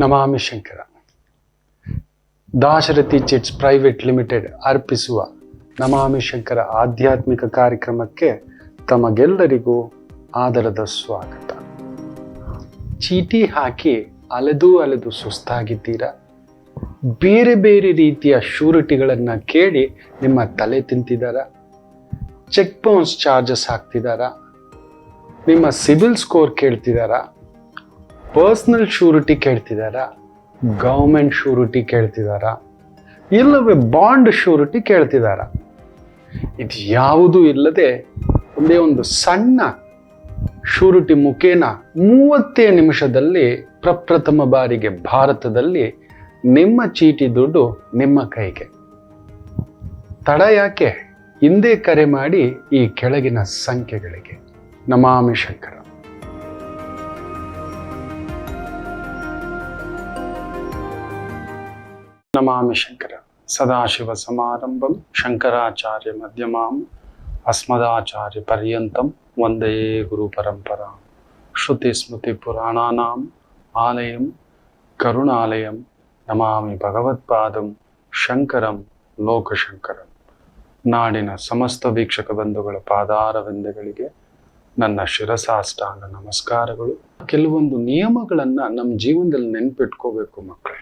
ನಮಾಮಿ Shankara. Dasharathi chits private limited ಅರ್ಪಿಸುವ ನಮಾಮಿ ಶಂಕರ ಆಧ್ಯಾತ್ಮಿಕ ಕಾರ್ಯಕ್ರಮಕ್ಕೆ ತಮಗೆಲ್ಲರಿಗೂ ಆದರದ ಸ್ವಾಗತ. ಚೀಟಿ ಹಾಕಿ ಅಲೆದು ಅಲೆದು ಸುಸ್ತಾಗಿದ್ದೀರಾ? ಬೇರೆ ಬೇರೆ ರೀತಿಯ ಶ್ಯೂರಿಟಿಗಳನ್ನು ಕೇಳಿ ನಿಮ್ಮ ತಲೆ ತಿಂತಿದ್ದಾರಾ? ಚೆಕ್ ಬೌನ್ಸ್ ಚಾರ್ಜಸ್ ಹಾಕ್ತಿದ್ದಾರಾ? ನಿಮ್ಮ ಸಿಬಿಲ್ ಸ್ಕೋರ್ ಕೇಳ್ತಿದ್ದಾರಾ? ಪರ್ಸನಲ್ ಶ್ಯೂರಿಟಿ ಕೇಳ್ತಿದ್ದಾರಾ? ಗೌರ್ಮೆಂಟ್ ಶ್ಯೂರಿಟಿ ಕೇಳ್ತಿದ್ದಾರಾ? ಇಲ್ಲವೇ ಬಾಂಡ್ ಶ್ಯೂರಿಟಿ ಕೇಳ್ತಿದ್ದಾರಾ? ಇದು ಯಾವುದೂ ಇಲ್ಲದೆ ಒಂದೇ ಒಂದು ಸಣ್ಣ ಶ್ಯೂರಿಟಿ ಮುಖೇನ 30 ನಿಮಿಷದಲ್ಲಿ ಪ್ರಪ್ರಥಮ ಬಾರಿಗೆ ಭಾರತದಲ್ಲಿ ನಿಮ್ಮ ಚೀಟಿ ದುಡ್ಡು ನಿಮ್ಮ ಕೈಗೆ. ತಡ ಯಾಕೆ? ಹಿಂದೆ ಕರೆ ಮಾಡಿ ಈ ಕೆಳಗಿನ ಸಂಖ್ಯೆಗಳಿಗೆ. ನಮಾಮಿ ಶಂಕರ. ನಮಾಮಿ ಶಂಕರ. ಸದಾಶಿವ ಸಮಾರಂಭಂ ಶಂಕರಾಚಾರ್ಯ ಮಧ್ಯಮಾಂ ಅಸ್ಮದಾಚಾರ್ಯ ಪರ್ಯಂತಂ ವಂದೇ ಗುರು ಪರಂಪರಾಂ. ಶ್ರುತಿ ಸ್ಮೃತಿ ಪುರಾಣಾನಾಂ ಆಲಯಂ ಕರುಣಾಲಯಂ ನಮಾಮಿ ಭಗವತ್ಪಾದಂ ಶಂಕರಂ ಲೋಕಶಂಕರಂ. ನಾಡಿನ ಸಮಸ್ತ ವೀಕ್ಷಕ ಬಂಧುಗಳ ಪಾದಾರವಿಂದಗಳಿಗೆ ನನ್ನ ಶಿರಸಾಷ್ಟಾಂಗ ನಮಸ್ಕಾರಗಳು. ಕೆಲವೊಂದು ನಿಯಮಗಳನ್ನ ನಮ್ಮ ಜೀವನದಲ್ಲಿ ನೆನ್ಪಿಟ್ಕೋಬೇಕು ಮಕ್ಕಳೇ.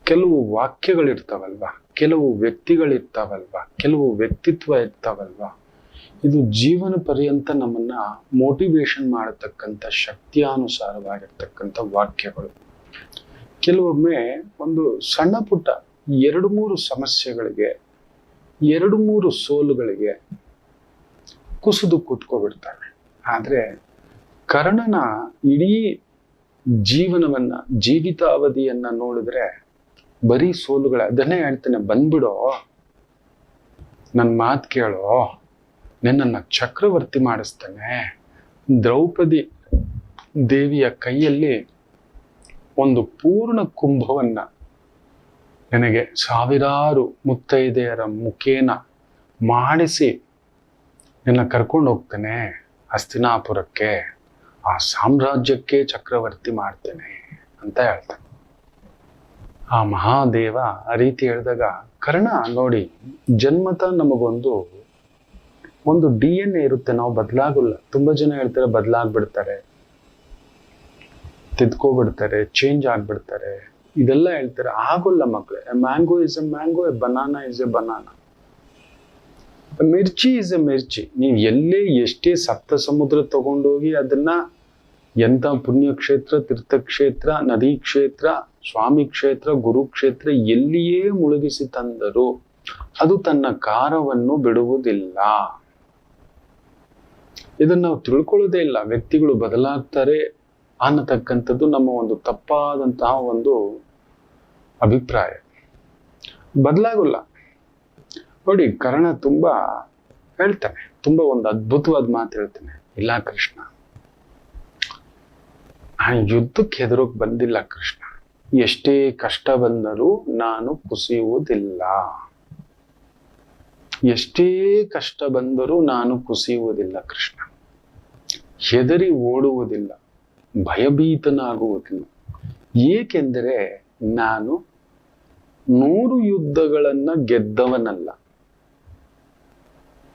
ಕೆಲವು ವಾಕ್ಯಗಳಿರ್ತಾವಲ್ವಾ, ಕೆಲವು ವ್ಯಕ್ತಿಗಳಿರ್ತಾವಲ್ವಾ, ಕೆಲವು ವ್ಯಕ್ತಿತ್ವ ಇರ್ತಾವಲ್ವಾ, ಇದು ಜೀವನ ಪರ್ಯಂತ ನಮ್ಮನ್ನ ಮೋಟಿವೇಶನ್ ಮಾಡತಕ್ಕಂಥ ಶಕ್ತಿಯಾನುಸಾರವಾಗಿರ್ತಕ್ಕಂಥ ವಾಕ್ಯಗಳು. ಕೆಲವೊಮ್ಮೆ ಒಂದು ಸಣ್ಣ ಪುಟ್ಟ 2-3 ಸಮಸ್ಯೆಗಳಿಗೆ 2-3 ಸೋಲುಗಳಿಗೆ ಕುಸಿದು ಕೂತ್ಕೊಬಿಡ್ತವೆ. ಆದರೆ ಕರ್ಣನ ಇಡೀ ಜೀವನವನ್ನ, ಜೀವಿತಾವಧಿಯನ್ನ ನೋಡಿದ್ರೆ ಬರೀ ಸೋಲುಗಳ. ಅದನ್ನೇ ಹೇಳ್ತೇನೆ, ಬಂದ್ಬಿಡೋ, ನನ್ನ ಮಾತು ಕೇಳೋ, ನಿನ್ನನ್ನು ಚಕ್ರವರ್ತಿ ಮಾಡಿಸ್ತೇನೆ. ದ್ರೌಪದಿ ದೇವಿಯ ಕೈಯಲ್ಲಿ ಒಂದು ಪೂರ್ಣ ಕುಂಭವನ್ನ ನನಗೆ ಸಾವಿರಾರು ಮುತ್ತೈದೆಯರ ಮುಖೇನ ಮಾಡಿಸಿ ನಿನ್ನ ಕರ್ಕೊಂಡು ಹೋಗ್ತೇನೆ ಹಸ್ತಿನಾಪುರಕ್ಕೆ, ಆ ಸಾಮ್ರಾಜ್ಯಕ್ಕೆ ಚಕ್ರವರ್ತಿ ಮಾಡ್ತೇನೆ ಅಂತ ಹೇಳ್ತಾನೆ. ಆ ಮಹಾದೇವ ಆ ರೀತಿ ಹೇಳಿದಾಗ ಕರ್ಣ ನೋಡಿ, ಜನ್ಮತ ನಮಗೊಂದು DNA ಇರುತ್ತೆ, ನಾವು ಬದಲಾಗಲ್ಲ. ತುಂಬಾ ಜನ ಹೇಳ್ತಾರೆ ಬದಲಾಗ್ಬಿಡ್ತಾರೆ, ತಿದ್ಕೋಬಿಡ್ತಾರೆ, ಚೇಂಜ್ ಆಗ್ಬಿಡ್ತಾರೆ, ಇದೆಲ್ಲ ಹೇಳ್ತಾರೆ. ಆಗೋಲ್ಲ ಮಕ್ಕಳೇ. Mango is a mango, a banana is a banana, mirchi is a mirchi. ನೀವು ಎಲ್ಲೇ ಎಷ್ಟೇ ಸಪ್ತ ಸಮುದ್ರ ತಗೊಂಡೋಗಿ ಅದನ್ನ ಎಂಥ ಪುಣ್ಯಕ್ಷೇತ್ರ, ತೀರ್ಥಕ್ಷೇತ್ರ, ನದಿ ಕ್ಷೇತ್ರ, ಸ್ವಾಮಿ ಕ್ಷೇತ್ರ, ಗುರುಕ್ಷೇತ್ರ ಎಲ್ಲಿಯೇ ಮುಳುಗಿಸಿ ತಂದರೂ ಅದು ತನ್ನ ಕಾರವನ್ನು ಬಿಡುವುದಿಲ್ಲ. ಇದನ್ನು ನಾವು ತಿಳ್ಕೊಳ್ಳೋದೇ ಇಲ್ಲ. ವ್ಯಕ್ತಿಗಳು ಬದಲಾಗ್ತಾರೆ ಅನ್ನತಕ್ಕಂಥದ್ದು ನಮ್ಮ ಒಂದು ತಪ್ಪಾದಂತಹ ಒಂದು ಅಭಿಪ್ರಾಯ. ಬದಲಾಗಲ್ಲ. ನೋಡಿ, ಕರ್ಣ ತುಂಬಾ ಹೇಳ್ತಾನೆ, ತುಂಬಾ ಒಂದು ಅದ್ಭುತವಾದ ಮಾತು ಹೇಳ್ತಾನೆ. ಇಲ್ಲ ಕೃಷ್ಣ, ನಾನು ಯುದ್ಧಕ್ಕೆ ಹೆದರೋಕ್ ಬಂದಿಲ್ಲ ಕೃಷ್ಣ. ಎಷ್ಟೇ ಕಷ್ಟ ಬಂದರೂ ನಾನು ಕುಸಿಯುವುದಿಲ್ಲ. ಎಷ್ಟೇ ಕಷ್ಟ ಬಂದರೂ ನಾನು ಕುಸಿಯುವುದಿಲ್ಲ ಕೃಷ್ಣ. ಹೆದರಿ ಓಡುವುದಿಲ್ಲ, ಭಯಭೀತನಾಗುವುದಿಲ್ಲ. ಏಕೆಂದರೆ ನಾನು 100 ಯುದ್ಧಗಳನ್ನ ಗೆದ್ದವನಲ್ಲ.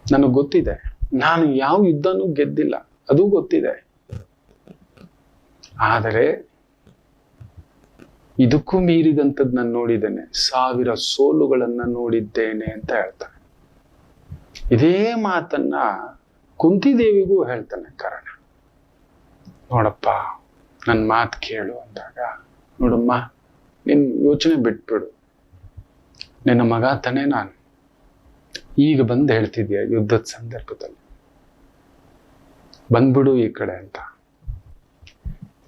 ನನಗೆ ಗೊತ್ತಿದೆ, ನಾನು ಯಾವ ಯುದ್ಧನೂ ಗೆದ್ದಿಲ್ಲ, ಅದು ಗೊತ್ತಿದೆ. ಆದರೆ ಇದಕ್ಕೂ ಮೀರಿದಂಥದ್ದು ನಾನು ನೋಡಿದ್ದೇನೆ, 1000 ಸೋಲುಗಳನ್ನ ನೋಡಿದ್ದೇನೆ ಅಂತ ಹೇಳ್ತಾನೆ. ಇದೇ ಮಾತನ್ನ ಕುಂತಿದೇವಿಗೂ ಹೇಳ್ತಾನೆ ಕರ್ಣ. ನೋಡಪ್ಪ, ನನ್ನ ಮಾತು ಕೇಳು ಅಂದಾಗ, ನೋಡಮ್ಮ, ನಿನ್ ಯೋಚನೆ ಬಿಟ್ಬಿಡು, ನಿನ್ನ ಮಗ ತಾನೇ ನಾನು. ಈಗ ಬಂದು ಹೇಳ್ತಿದ್ಯಾ ಯುದ್ಧದ ಸಂದರ್ಭದಲ್ಲಿ, ಬಂದ್ಬಿಡು ಈ ಕಡೆ ಅಂತ.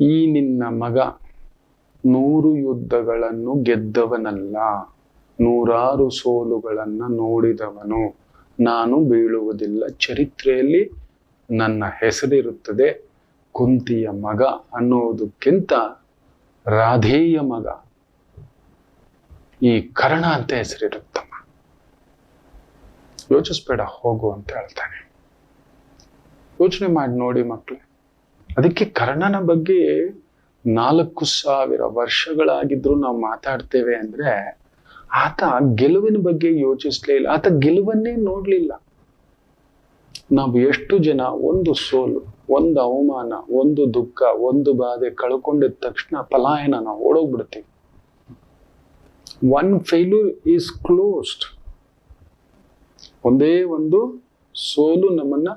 ಈ ನಿನ್ನ ಮಗ 100 ಯುದ್ಧಗಳನ್ನು ಗೆದ್ದವನಲ್ಲ, 100 ಸೋಲುಗಳನ್ನ ನೋಡಿದವನು. ನಾನು ಬೀಳುವುದಿಲ್ಲ. ಚರಿತ್ರೆಯಲ್ಲಿ ನನ್ನ ಹೆಸರಿರುತ್ತದೆ ಕುಂತಿಯ ಮಗ ಅನ್ನೋದಕ್ಕಿಂತ ರಾಧೇಯ ಮಗ, ಈ ಕರ್ಣ ಅಂತ ಹೆಸರಿರುತ್ತಮ್ಮ. ಯೋಚಿಸ್ಬೇಡ, ಹೋಗು ಅಂತ ಹೇಳ್ತಾನೆ. ಯೋಚನೆ ಮಾಡಿ ನೋಡಿ ಮಕ್ಕಳೇ. ಅದಕ್ಕೆ ಕರ್ಣನ ಬಗ್ಗೆ 4,000 ವರ್ಷಗಳಾಗಿದ್ರು ನಾವು ಮಾತಾಡ್ತೇವೆ ಅಂದ್ರೆ ಆತ ಗೆಲುವಿನ ಬಗ್ಗೆ ಯೋಚಿಸ್ಲೇ ಇಲ್ಲ, ಆತ ಗೆಲುವನ್ನೇ ನೋಡ್ಲಿಲ್ಲ. ನಾವು ಎಷ್ಟು ಜನ ಒಂದು ಸೋಲು, ಒಂದು ಅವಮಾನ, ಒಂದು ದುಃಖ, ಒಂದು ಬಾಧೆ ಕಳ್ಕೊಂಡಿದ ತಕ್ಷಣ ಪಲಾಯನ, ನಾವು ಓಡೋಗ್ಬಿಡ್ತೀವಿ. One failure is closed. ಒಂದೇ ಒಂದು ಸೋಲು ನಮ್ಮನ್ನ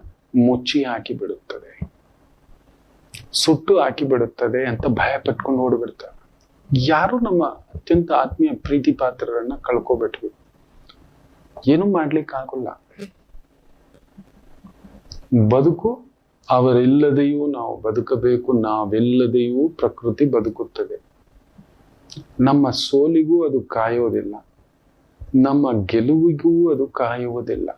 ಮುಚ್ಚಿ ಹಾಕಿ ಬಿಡುತ್ತದೆ, ಸುಟ್ಟು ಹಾಕಿ ಬಿಡುತ್ತದೆ ಅಂತ ಭಯ ಪಟ್ಕೊಂಡು ಓಡ್ಬಿಡ್ತಾರೆ. ಯಾರು ನಮ್ಮ ಅತ್ಯಂತ ಆತ್ಮೀಯ ಪ್ರೀತಿ ಪಾತ್ರರನ್ನ ಕಳ್ಕೊಬಿಟ್ವಿ, ಏನು ಮಾಡ್ಲಿಕ್ಕೆ ಆಗೋಲ್ಲ. ಬದುಕು ಅವರಿಲ್ಲದೆಯೂ ನಾವು ಬದುಕಬೇಕು, ನಾವಿಲ್ಲದೆಯೂ ಪ್ರಕೃತಿ ಬದುಕುತ್ತದೆ. ನಮ್ಮ ಸೋಲಿಗೂ ಅದು ಕಾಯೋದಿಲ್ಲ, ನಮ್ಮ ಗೆಲುವಿಗೂ ಅದು ಕಾಯುವುದಿಲ್ಲ,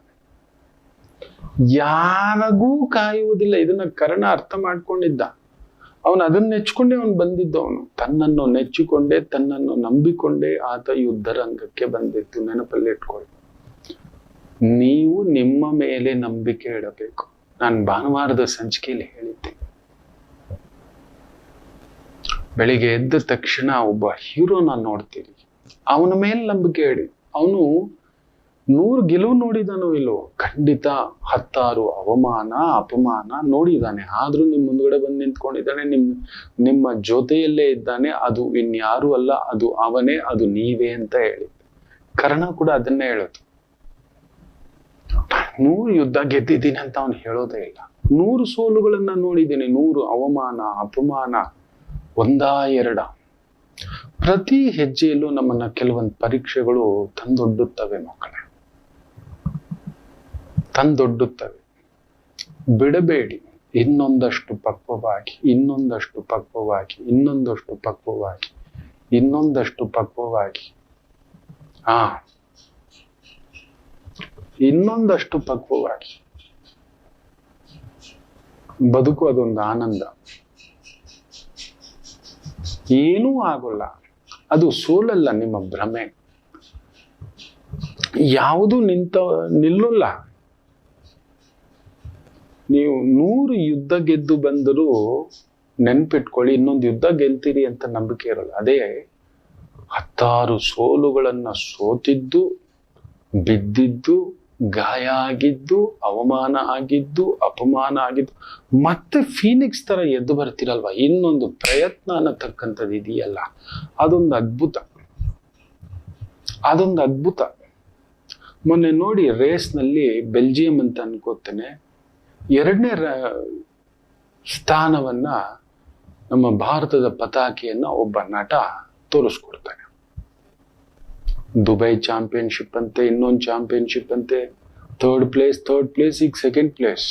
ಯಾರಿಗೂ ಕಾಯುವುದಿಲ್ಲ. ಇದನ್ನ ಕರ್ಣ ಅರ್ಥ ಮಾಡ್ಕೊಂಡಿದ್ದ. ಅವನು ಅದನ್ನ ನೆಚ್ಕೊಂಡೇ ಅವನು ಬಂದಿದ್ದವನು. ತನ್ನನ್ನು ನೆಚ್ಚಿಕೊಂಡೇ, ತನ್ನನ್ನು ನಂಬಿಕೊಂಡೇ ಆತ ಯುದ್ಧರಂಗಕ್ಕೆ ಬಂದಿದ್ದು. ನೆನಪಲ್ಲಿ ಇಟ್ಕೊಳ್ಳಿ. ನೀವು ನಿಮ್ಮ ಮೇಲೆ ನಂಬಿಕೆ ಇಡಬೇಕು. ನಾನು ಭಾನುವಾರದ ಸಂಚಿಕೆಯಲ್ಲಿ ಹೇಳಿದ್ದೆ, ಬೆಳಿಗ್ಗೆ ಎದ್ದ ತಕ್ಷಣ ಒಬ್ಬ ಹೀರೋನ ನೋಡ್ತೀರಿ, ಅವನ ಮೇಲೆ ನಂಬಿಕೆ ಇಡಿ. ಅವನು 100 ಗೆಲುವು ನೋಡಿದಾನೋ ಇಲ್ಲೋ, ಖಂಡಿತ 10 ಅವಮಾನ ಅಪಮಾನ ನೋಡಿದಾನೆ. ಆದ್ರೂ ನಿಮ್ ಮುಂದ್ಗಡೆ ಬಂದು ನಿಂತ್ಕೊಂಡಿದ್ದಾನೆ, ನಿಮ್ಮ ಜೊತೆಯಲ್ಲೇ ಇದ್ದಾನೆ. ಅದು ಇನ್ಯಾರು ಅಲ್ಲ, ಅದು ಅವನೇ, ಅದು ನೀವೇ ಅಂತ ಹೇಳಿ. ಕರ್ಣ ಕೂಡ ಅದನ್ನೇ ಹೇಳೋದು. 100 ಯುದ್ಧ ಗೆದ್ದಿದ್ದೀನಿ ಅಂತ ಅವನು ಹೇಳೋದೇ ಇಲ್ಲ. 100 ಸೋಲುಗಳನ್ನ ನೋಡಿದ್ದೀನಿ, 100 ಅವಮಾನ ಅಪಮಾನ, 1-2. ಪ್ರತಿ ಹೆಜ್ಜೆಯಲ್ಲೂ ನಮ್ಮನ್ನ ಕೆಲವೊಂದು ಪರೀಕ್ಷೆಗಳು ತಂದೊಡ್ಡುತ್ತವೆ ಮಕ್ಕಳೇ, ತಂದೊಡ್ಡುತ್ತವೆ. ಬಿಡಬೇಡಿ. ಇನ್ನೊಂದಷ್ಟು ಪಕ್ವವಾಗಿ, ಇನ್ನೊಂದಷ್ಟು ಪಕ್ವವಾಗಿ, ಇನ್ನೊಂದಷ್ಟು ಪಕ್ವವಾಗಿ, ಇನ್ನೊಂದಷ್ಟು ಪಕ್ವವಾಗಿ, ಇನ್ನೊಂದಷ್ಟು ಪಕ್ವವಾಗಿ ಬದುಕು. ಅದೊಂದು ಆನಂದ, ಏನೂ ಆಗೋಲ್ಲ. ಅದು ಸೋಲಲ್ಲ, ನಿಮ್ಮ ಭ್ರಮೆ. ಯಾವುದು ನಿಲ್ಲಲ್ಲ. ನೀವು 100 ಯುದ್ಧ ಗೆದ್ದು ಬಂದರೂ ನೆನ್ಪಿಟ್ಕೊಳ್ಳಿ, ಇನ್ನೊಂದು ಯುದ್ಧ ಗೆಲ್ತೀರಿ ಅಂತ ನಂಬಿಕೆ ಇರಲ್ಲ. ಅದೇ 10 ಸೋಲುಗಳನ್ನ ಸೋತಿದ್ದು, ಬಿದ್ದಿದ್ದು, ಗಾಯ ಆಗಿದ್ದು, ಅವಮಾನ ಆಗಿದ್ದು, ಅಪಮಾನ ಆಗಿದ್ದು, ಮತ್ತೆ ಫೀನಿಕ್ಸ್ ತರ ಎದ್ದು ಬರ್ತಿರಲ್ವಾ, ಇನ್ನೊಂದು ಪ್ರಯತ್ನ ಅನ್ನತಕ್ಕಂಥದ್ದು ಇದೆಯಲ್ಲ, ಅದೊಂದು ಅದ್ಭುತ, ಅದೊಂದು ಅದ್ಭುತ. ಮೊನ್ನೆ ನೋಡಿ, ರೇಸ್ನಲ್ಲಿ ಬೆಲ್ಜಿಯಂ ಅಂತ ಅನ್ಕೋತೇನೆ, 2ನೇ ಸ್ಥಾನವನ್ನ ನಮ್ಮ ಭಾರತದ ಪತಾಕೆಯನ್ನ ಒಬ್ಬ ನಟ ತೋರಿಸ್ಕೊಡ್ತಾನೆ. ದುಬೈ ಚಾಂಪಿಯನ್ಶಿಪ್ ಅಂತೆ, ಇನ್ನೊಂದು ಚಾಂಪಿಯನ್ಶಿಪ್ ಅಂತೆ, 3rd ಪ್ಲೇಸ್, ಈಗ 2nd ಪ್ಲೇಸ್.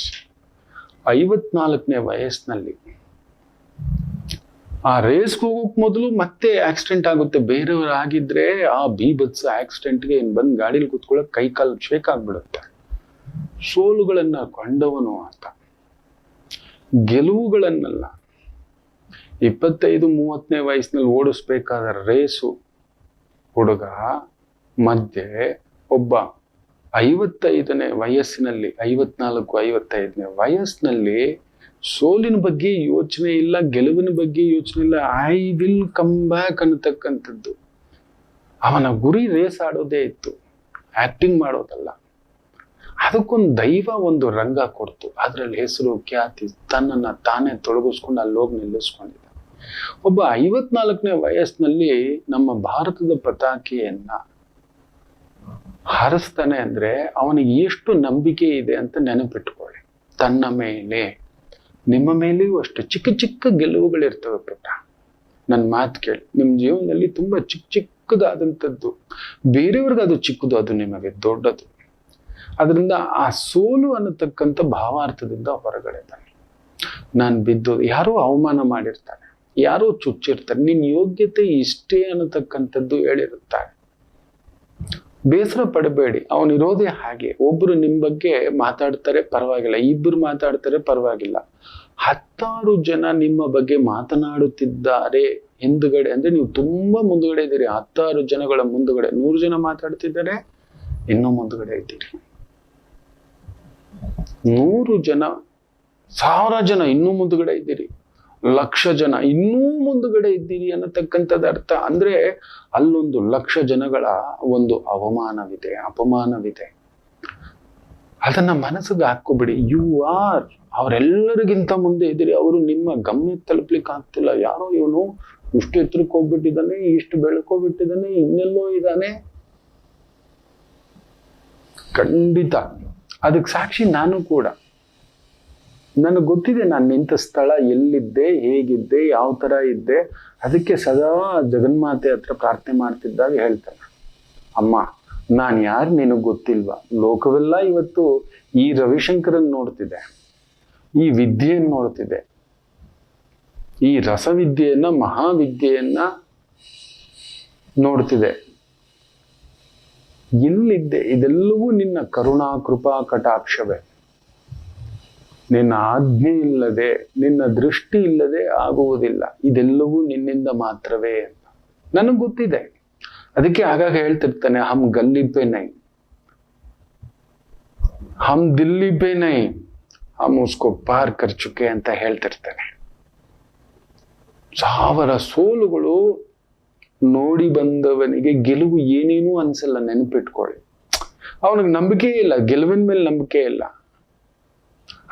54ನೇ ವಯಸ್ಸಿನಲ್ಲಿ ಆ ರೇಸ್ಗೆ ಹೋಗೋಕ್ ಮೊದಲು ಮತ್ತೆ ಆಕ್ಸಿಡೆಂಟ್ ಆಗುತ್ತೆ. ಬೇರೆಯವರು ಆಗಿದ್ರೆ ಆ ಬೀಭತ್ಸ ಆಕ್ಸಿಡೆಂಟ್ಗೆ ಬಂದು ಗಾಡಿಲಿ ಕೂತ್ಕೊಳ್ಳೋಕೆ ಕೈ ಕಾಲು ಶೇಕ್ ಆಗ್ಬಿಡುತ್ತೆ. ಸೋಲುಗಳನ್ನ ಕಂಡವನು ಆತ, ಗೆಲುವುಗಳನ್ನಲ್ಲ. 25-30ನೇ ವಯಸ್ಸಿನಲ್ಲಿ ಓಡಿಸ್ಬೇಕಾದ ರೇಸು ಹುಡುಗ ಮಧ್ಯೆ ಒಬ್ಬ 55ನೇ ವಯಸ್ಸಿನಲ್ಲಿ, 54-55ನೇ ವಯಸ್ಸಿನಲ್ಲಿ ಸೋಲಿನ ಬಗ್ಗೆ ಯೋಚನೆ ಇಲ್ಲ, ಗೆಲುವಿನ ಬಗ್ಗೆ ಯೋಚನೆ ಇಲ್ಲ, ಐ ವಿಲ್ ಕಮ್ ಬ್ಯಾಕ್ ಅನ್ನತಕ್ಕಂಥದ್ದು. ಅವನ ಗುರಿ ರೇಸ್ ಆಡೋದೇ ಇತ್ತು, ಆಕ್ಟಿಂಗ್ ಮಾಡೋದಲ್ಲ. ಅದಕ್ಕೊಂದು ದೈವ ಒಂದು ರಂಗ ಕೊಡ್ತು. ಅದರಲ್ಲಿ ಹೆಸರು ಖ್ಯಾತಿ, ತನ್ನನ್ನ ತಾನೇ ತೊಡಗಿಸ್ಕೊಂಡು ಅಲ್ಲೋಗಿ ನಿಲ್ಲಿಸ್ಕೊಂಡಿದ್ದ. ಒಬ್ಬ 54ನೇ ವಯಸ್ಸಿನಲ್ಲಿ ನಮ್ಮ ಭಾರತದ ಪತಾಕೆಯನ್ನ ಹಾರಿಸ್ತಾನೆ ಅಂದ್ರೆ ಅವನಿಗೆ ಎಷ್ಟು ನಂಬಿಕೆ ಇದೆ ಅಂತ ನೆನಪಿಟ್ಕೊಳ್ಳಿ. ತನ್ನ ಮೇಲೆ, ನಿಮ್ಮ ಮೇಲೆಯೂ ಅಷ್ಟು ಚಿಕ್ಕ ಚಿಕ್ಕ ಗೆಲುವುಗಳಿರ್ತವೆ ಪುಟ್ಟ. ನನ್ನ ಮಾತು ಕೇಳಿ, ನಿಮ್ಮ ಜೀವನದಲ್ಲಿ ತುಂಬಾ ಚಿಕ್ಕದಾದಂಥದ್ದು, ಬೇರೆಯವ್ರಿಗೆ ಅದು ಚಿಕ್ಕದು, ಅದು ನಿಮಗೆ ದೊಡ್ಡದು. ಅದರಿಂದ ಆ ಸೋಲು ಅನ್ನತಕ್ಕಂಥ ಭಾವಾರ್ಥದಿಂದ ಹೊರಗಡೆ ಬನ್ನಿ. ನಾನು ಬಿದ್ದು, ಯಾರೋ ಅವಮಾನ ಮಾಡಿರ್ತಾರೆ, ಯಾರೋ ಚುಚ್ಚಿರ್ತಾರೆ, ನಿನ್ನ ಯೋಗ್ಯತೆ ಇಷ್ಟೇ ಅನ್ನತಕ್ಕಂಥದ್ದು ಹೇಳಿರುತ್ತಾರೆ. ಬೇಸರ ಪಡಬೇಡಿ, ಅವನಿರೋದೇ ಹಾಗೆ. ಒಬ್ರು ನಿಮ್ ಬಗ್ಗೆ ಮಾತಾಡ್ತಾರೆ, ಪರವಾಗಿಲ್ಲ. 2 ಮಾತಾಡ್ತಾರೆ, ಪರವಾಗಿಲ್ಲ. 10 ಜನ ನಿಮ್ಮ ಬಗ್ಗೆ ಮಾತನಾಡುತ್ತಿದ್ದಾರೆ ಹಿಂದುಗಡೆ, ಅಂದ್ರೆ ನೀವು ತುಂಬಾ ಮುಂದುಗಡೆ ಇದ್ದೀರಿ. 10 ಜನಗಳ ಮುಂದುಗಡೆ 100 ಜನ ಮಾತಾಡ್ತಿದ್ದಾರೆ, ಇನ್ನೂ ಮುಂದುಗಡೆ ಇದ್ದೀರಿ. 100 ಜನ, 1000 ಜನ ಇನ್ನೂ ಮುಂದುಗಡೆ ಇದ್ದೀರಿ. ಲಕ್ಷ ಜನ ಇನ್ನೂ ಮುಂದುಗಡೆ ಇದ್ದೀರಿ ಅನ್ನತಕ್ಕಂಥದ್ದು ಅರ್ಥ. ಅಂದ್ರೆ ಅಲ್ಲೊಂದು ಲಕ್ಷ ಜನಗಳ ಒಂದು ಅವಮಾನವಿದೆ, ಅಪಮಾನವಿದೆ. ಅದನ್ನ ಮನಸ್ಸಿಗೆ ಹಾಕೋಬಿಡಿ. ಯು ಆರ್, ಅವರೆಲ್ಲರಿಗಿಂತ ಮುಂದೆ ಇದ್ದೀರಿ. ಅವರು ನಿಮ್ಮ ಗಮ್ಯ ತಲುಪ್ಲಿಕ್ಕೆ ಆಗ್ತಿಲ್ಲ. ಯಾರೋ ಇವನು ಇಷ್ಟು ಎತ್ತರಕ್ಕೆ ಹೋಗ್ಬಿಟ್ಟಿದ್ದಾನೆ, ಇಷ್ಟು ಬೆಳ್ಕೋಬಿಟ್ಟಿದ್ದಾನೆ, ಇನ್ನೆಲ್ಲೋ ಇದ್ದಾನೆ. ಖಂಡಿತ ಅದಕ್ಕೆ ಸಾಕ್ಷಿ ನಾನು ಕೂಡ. ನನಗೆ ಗೊತ್ತಿದೆ ನಾನು ನಿಂತ ಸ್ಥಳ ಎಲ್ಲಿದ್ದೆ, ಹೇಗಿದ್ದೆ, ಯಾವ ತರ ಇದ್ದೆ. ಅದಕ್ಕೆ ಸದಾ ಜಗನ್ಮಾತೆ ಹತ್ರ ಪ್ರಾರ್ಥನೆ ಮಾಡ್ತಿದ್ದಾಗ ಹೇಳ್ತಾನೆ, ಅಮ್ಮ ನಾನು ಯಾರು ನಿನಗೆ ಗೊತ್ತಿಲ್ವಾ? ಲೋಕವೆಲ್ಲ ಇವತ್ತು ಈ ರವಿಶಂಕರನ್ ನೋಡ್ತಿದೆ, ಈ ವಿದ್ಯೆಯನ್ನು ನೋಡ್ತಿದೆ, ಈ ರಸವಿದ್ಯೆಯನ್ನ, ಮಹಾವಿದ್ಯೆಯನ್ನ ನೋಡ್ತಿದೆ. ಎಲ್ಲಿದ್ದೆ? ಇದೆಲ್ಲವೂ ನಿನ್ನ ಕರುಣಾ ಕೃಪಾ ಕಟಾಕ್ಷವೇ. ನಿನ್ನ ಆಜ್ಞೆ ಇಲ್ಲದೆ, ನಿನ್ನ ದೃಷ್ಟಿ ಇಲ್ಲದೆ ಆಗುವುದಿಲ್ಲ. ಇದೆಲ್ಲವೂ ನಿನ್ನಿಂದ ಮಾತ್ರವೇ ಅಂತ ನನಗೆ ಗೊತ್ತಿದೆ. ಅದಕ್ಕೆ ಆಗಾಗ ಹೇಳ್ತಿರ್ತಾನೆ, ಹಮ್ ಗಲ್ಲಿ ಪೇ ನೈ, ಹಮ್ ದಿಲ್ಲಿ ಪೇ ನೈ, ಹಮ್ ಉಸ್ಕೋ ಪಾರ್ ಕರ್ ಚುಕೆ ಅಂತ ಹೇಳ್ತಿರ್ತಾನೆ. ಸಾವಿರ ಸೋಲುಗಳು ನೋಡಿ ಬಂದವನಿಗೆ ಗೆಲುವು ಏನೇನೂ ಅನ್ಸಲ್ಲ. ನೆನಪಿಟ್ಕೊಳ್ಳಿ, ಅವನಿಗೆ ನಂಬಿಕೆ ಇಲ್ಲ, ಗೆಲುವಿನ ಮೇಲೆ ನಂಬಿಕೆ ಇಲ್ಲ,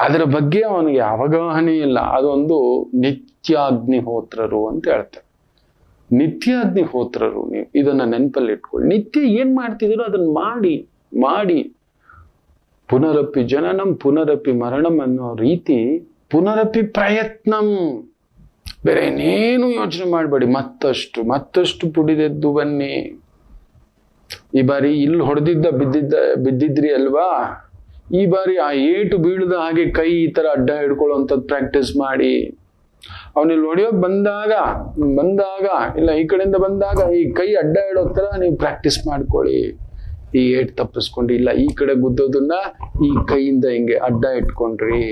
ಅದರ ಬಗ್ಗೆ ಅವನಿಗೆ ಅವಗಾಹನೆ ಇಲ್ಲ. ಅದೊಂದು ನಿತ್ಯಾಗ್ನಿಹೋತ್ರರು ಅಂತ ಹೇಳ್ತಾರೆ. ನಿತ್ಯಾಗ್ನಿಹೋತ್ರರು ನೀವು ಇದನ್ನ ನೆನಪಲ್ಲಿ ಇಟ್ಕೊಳ್ಳಿ. ನಿತ್ಯ ಏನ್ ಮಾಡ್ತಿದ್ರು ಅದನ್ನ ಮಾಡಿ ಮಾಡಿ ಪುನರಪಿ ಜನನಂ ಪುನರಪಿ ಮರಣಂ ಅನ್ನೋ ರೀತಿ ಪುನರಪಿ ಪ್ರಯತ್ನಂ. ಬೇರೆ ಇನ್ನೇನು ಯೋಚನೆ ಮಾಡಬೇಡಿ. ಮತ್ತಷ್ಟು ಪುಡಿದೆದ್ದು ಬನ್ನಿ. ಈ ಬಾರಿ ಇಲ್ಲಿ ಬಿದ್ದಿದ್ರಿ ಅಲ್ವಾ, ಈ ಬಾರಿ ಆ ಏಟು ಬೀಳದ ಹಾಗೆ ಕೈ ಈ ತರ ಅಡ್ಡ ಹಿಡ್ಕೊಳ್ಳುವಂಥದ್ದು ಪ್ರಾಕ್ಟೀಸ್ ಮಾಡಿ. ಅವನಿಲ್ಲಿ ಹೊಡೆಯೋಕ್ ಬಂದಾಗ ಇಲ್ಲ ಈ ಕಡೆಯಿಂದ ಬಂದಾಗ ಈ ಕೈ ಅಡ್ಡ ಇಡೋ ತರ ನೀವು ಪ್ರಾಕ್ಟೀಸ್ ಮಾಡ್ಕೊಳ್ಳಿ. ಈ ಏಟ್ ತಪ್ಪಿಸ್ಕೊಂಡ್ರಿ, ಇಲ್ಲ ಈ ಕಡೆ ಗುದ್ದೋದನ್ನ ಈ ಕೈಯಿಂದ ಹಿಂಗೆ ಅಡ್ಡ ಇಟ್ಕೊಂಡ್ರಿ.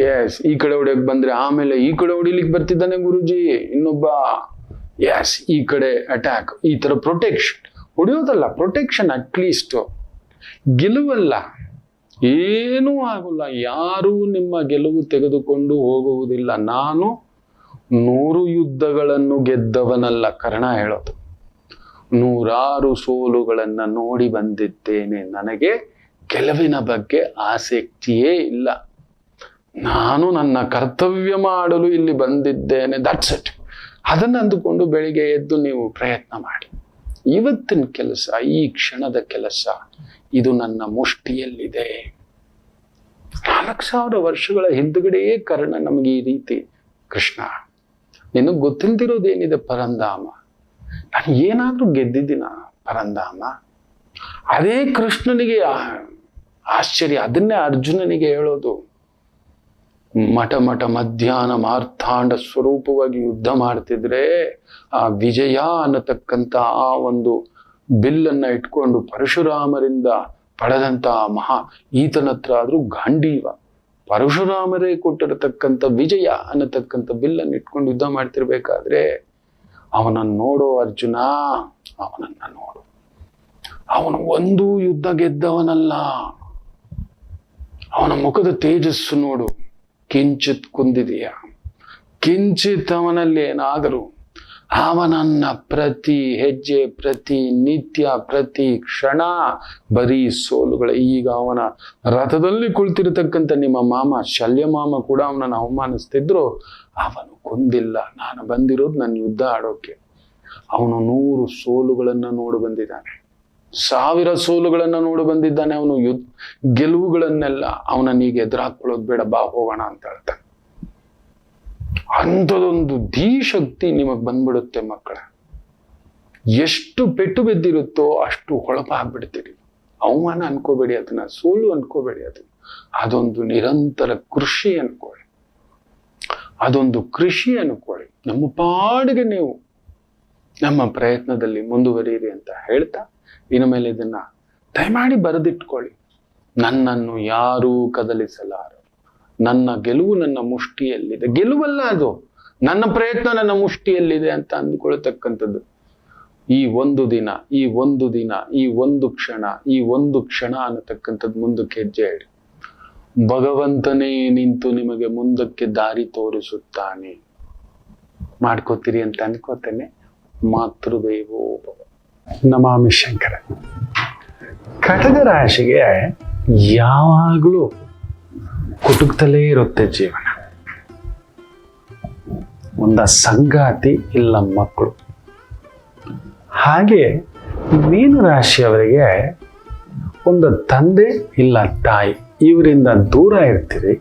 ಎಸ್, ಈ ಕಡೆ ಹೊಡೆಯಕ್ ಬಂದ್ರೆ ಆಮೇಲೆ ಈ ಕಡೆ ಹೊಡಿಲಿಕ್ಕೆ ಬರ್ತಿದ್ದಾನೆ ಗುರುಜಿ ಇನ್ನೊಬ್ಬ. ಎಸ್, ಈ ಕಡೆ ಅಟ್ಯಾಕ್. ಈ ತರ ಪ್ರೊಟೆಕ್ಷನ್, ಹೊಡೆಯೋದಲ್ಲ ಪ್ರೊಟೆಕ್ಷನ್. ಅಟ್ಲೀಸ್ಟ್ ಗೆಲುವಲ್ಲ, ಏನೂ ಆಗೋಲ್ಲ. ಯಾರೂ ನಿಮ್ಮ ಗೆಲುವು ತೆಗೆದುಕೊಂಡು ಹೋಗುವುದಿಲ್ಲ. ನಾನು 100 ಯುದ್ಧಗಳನ್ನು ಗೆದ್ದವನಲ್ಲ, ಕರ್ಣ ಹೇಳೋದು. 100 ಸೋಲುಗಳನ್ನ ನೋಡಿ ಬಂದಿದ್ದೇನೆ. ನನಗೆ ಗೆಲುವಿನ ಬಗ್ಗೆ ಆಸಕ್ತಿಯೇ ಇಲ್ಲ. ನಾನು ನನ್ನ ಕರ್ತವ್ಯ ಮಾಡಲು ಇಲ್ಲಿ ಬಂದಿದ್ದೇನೆ, ದಟ್ಸ್ ಇಟ್. ಅದನ್ನ ಅಂದುಕೊಂಡು ಬೆಳಿಗ್ಗೆ ಎದ್ದು ನೀವು ಪ್ರಯತ್ನ ಮಾಡಿ. ಇವತ್ತಿನ ಕೆಲಸ, ಈ ಕ್ಷಣದ ಕೆಲಸ, ಇದು ನನ್ನ ಮುಷ್ಟಿಯಲ್ಲಿದೆ. 4000 ವರ್ಷಗಳ ಹಿಂದುಗಡೆಯೇ ಕರ್ಣ ನಮಗೆ ಈ ರೀತಿ, ಕೃಷ್ಣ ನಿನಗೆ ಗೊತ್ತಿಲ್ದಿರೋದೇನಿದೆ ಪರಂಧಾಮ. ನಾನು ಏನಾದ್ರೂ ಗೆದ್ದಿದ್ದೀನ ಪರಂಧಾಮ? ಅದೇ ಕೃಷ್ಣನಿಗೆ ಆಶ್ಚರ್ಯ. ಅದನ್ನೇ ಅರ್ಜುನನಿಗೆ ಹೇಳೋದು. ಮಠ ಮಧ್ಯಾಹ್ನ ಮಾರ್ಥಾಂಡ ಸ್ವರೂಪವಾಗಿ ಯುದ್ಧ ಮಾಡ್ತಿದ್ರೆ ಆ ವಿಜಯ ಅನ್ನತಕ್ಕಂಥ ಆ ಒಂದು ಬಿಲ್ಲನ್ನ ಇಟ್ಕೊಂಡು ಪರಶುರಾಮರಿಂದ ಪಡೆದಂತ ಈತನ ಹತ್ರ ಆದ್ರೂ ಗಾಂಡೀವ, ಪರಶುರಾಮರೇ ಕೊಟ್ಟಿರತಕ್ಕಂಥ ವಿಜಯ ಅನ್ನತಕ್ಕಂಥ ಬಿಲ್ಲನ್ನು ಇಟ್ಕೊಂಡು ಯುದ್ಧ ಮಾಡ್ತಿರ್ಬೇಕಾದ್ರೆ ಅವನನ್ನು ನೋಡೋ ಅರ್ಜುನ, ಅವನನ್ನ ನೋಡು. ಅವನು ಒಂದು ಯುದ್ಧ ಗೆದ್ದವನಲ್ಲ. ಅವನ ಮುಖದ ತೇಜಸ್ಸು ನೋಡು. ಕಿಂಚಿತ್ ಕುಂದಿದೆಯಾ? ಕಿಂಚಿತ್ ಅವನಲ್ಲಿ ಏನಾದರೂ ಅವನನ್ನ ಪ್ರತಿ ಹೆಜ್ಜೆ, ಪ್ರತಿ ನಿತ್ಯ, ಪ್ರತಿ ಕ್ಷಣ ಬರೀ ಸೋಲುಗಳ. ಈಗ ಅವನ ರಥದಲ್ಲಿ ಕುಳಿತಿರತಕ್ಕಂಥ ನಿಮ್ಮ ಮಾಮ ಶಲ್ಯ ಮಾಮ ಕೂಡ ಅವನನ್ನು ಅವಮಾನಿಸ್ತಿದ್ರು. ಅವನು ಕೊಂದಿಲ್ಲ. ನಾನು ಬಂದಿರೋದು ನನ್ನ ಯುದ್ಧ ಆಡೋಕೆ. ಅವನು 100 ಸೋಲುಗಳನ್ನ ನೋಡಿ ಬಂದಿದ್ದಾನೆ, 1000 ಸೋಲುಗಳನ್ನ ನೋಡಿ ಬಂದಿದ್ದಾನೆ. ಅವನು ಗೆಲುವುಗಳನ್ನೆಲ್ಲ ಅವನನ್ನೀಗ ಎದುರಾಕೊಳ್ಳೋದು ಬೇಡ, ಬಾ ಹೋಗೋಣ ಅಂತ ಹೇಳ್ತಾನೆ. ಅಂಥದೊಂದು ಧೀಶಕ್ತಿ ನಿಮಗ್ ಬಂದ್ಬಿಡುತ್ತೆ ಮಕ್ಕಳ. ಎಷ್ಟು ಪೆಟ್ಟು ಬಿದ್ದಿರುತ್ತೋ ಅಷ್ಟು ಹೊಳಪಾಗ್ಬಿಡ್ತೀರಿ. ಅವಮಾನ ಅನ್ಕೋಬೇಡಿ ಅದನ್ನ, ಸೋಲು ಅನ್ಕೋಬೇಡಿ ಅದನ್ನ. ಅದೊಂದು ನಿರಂತರ ಕೃಷಿ ಅನ್ಕೊಳ್ಳಿ, ಅದೊಂದು ಕೃಷಿ ಅನ್ಕೊಳ್ಳಿ. ನಮ್ಮ ಪಾಡಿಗೆ ನೀವು ನಮ್ಮ ಪ್ರಯತ್ನದಲ್ಲಿ ಮುಂದುವರಿಯಿರಿ ಅಂತ ಹೇಳ್ತಾ, ಇನ್ನು ಮೇಲೆ ಇದನ್ನ ದಯಮಾಡಿ ಬರೆದಿಟ್ಕೊಳ್ಳಿ. ನನ್ನನ್ನು ಯಾರೂ ಕದಲಿಸಲಾರರು. ನನ್ನ ಗೆಲುವು ನನ್ನ ಮುಷ್ಟಿಯಲ್ಲಿದೆ. ಗೆಲುವಲ್ಲ ಅದು, ನನ್ನ ಪ್ರಯತ್ನ ನನ್ನ ಮುಷ್ಟಿಯಲ್ಲಿದೆ ಅಂತ ಅಂದುಕೊಳ್ತಕ್ಕಂಥದ್ದು. ಈ ಒಂದು ದಿನ, ಈ ಒಂದು ಕ್ಷಣ, ಈ ಒಂದು ಕ್ಷಣ ಅನ್ನತಕ್ಕಂಥದ್ದು ಮುಂದಕ್ಕೆ ಹೆಜ್ಜೆ ಇಡಿ. ಭಗವಂತನೇ ನಿಂತು ನಿಮಗೆ ಮುಂದಕ್ಕೆ ದಾರಿ ತೋರಿಸುತ್ತಾನೆ. ಮಾಡ್ಕೋತೀರಿ ಅಂತ ಅನ್ಕೋತೇನೆ. ಮಾತೃದೇವೋ ಭವ. ನಮಾಮಿ ಶಂಕರ. ಕಟಕ ರಾಶಿಗೆ ಯಾವಾಗಲೂ ಕುಟುಕ್ತಲೇ ಇರುತ್ತೆ ಜೀವನ. ಒಂದ ಸಂಗಾತಿ ಇಲ್ಲ ಮಕ್ಕಳು. ಹಾಗೆ ಮೀನ ರಾಶಿಯವರಿಗೆ ಒಂದು ತಂದೆ ಇಲ್ಲ ತಾಯಿ, ಇವರಿಂದ ದೂರ ಇರ್ತೀರಿ,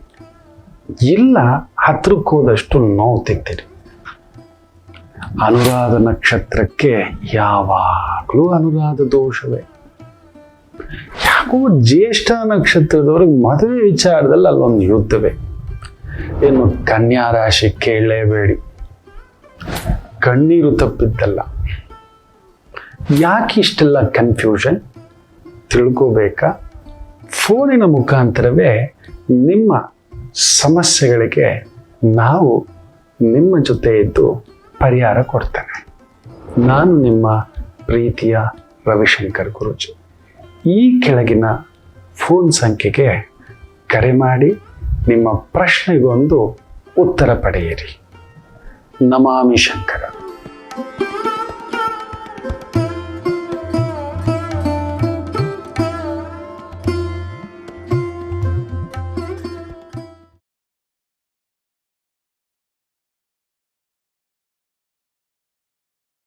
ಇಲ್ಲ ಹತ್ರಕ್ಕೆ ಹೋದಷ್ಟು ನೋವು ತಿಂತೀರಿ. ಅನುರಾಧ ನಕ್ಷತ್ರಕ್ಕೆ ಯಾವಾಗಲೂ ಅನುರಾಧ ದೋಷವೇ. ಯಾಕೋ ಜ್ಯೇಷ್ಠ ನಕ್ಷತ್ರದವ್ರಿಗೆ ಮದುವೆ ವಿಚಾರದಲ್ಲಿ ಅಲ್ಲೊಂದು ಯುದ್ಧವೇ. ಇನ್ನು ಕನ್ಯಾ ರಾಶಿ ಕೇಳಲೇಬೇಡಿ, ಕಣ್ಣೀರು ತಪ್ಪಿದ್ದಲ್ಲ. ಯಾಕೆ ಇಷ್ಟೆಲ್ಲ ಕನ್ಫ್ಯೂಷನ್ ತಿಳ್ಕೋಬೇಕಾ? ಫೋನಿನ ಮುಖಾಂತರವೇ ನಿಮ್ಮ ಸಮಸ್ಯೆಗಳಿಗೆ ನಾವು ನಿಮ್ಮ ಜೊತೆ ಇದ್ದು ಪರಿಹಾರ ಕೊಡ್ತೇನೆ. ನಾನು ನಿಮ್ಮ ಪ್ರೀತಿಯ ರವಿಶಂಕರ್ ಗುರೂಜಿ. ಈ ಕೆಳಗಿನ ಫೋನ್ ಸಂಖ್ಯೆಗೆ ಕರೆ ಮಾಡಿ ನಿಮ್ಮ ಪ್ರಶ್ನೆಗೊಂದು ಉತ್ತರ ಪಡೆಯಿರಿ. ನಮಾಮಿ ಶಂಕರ.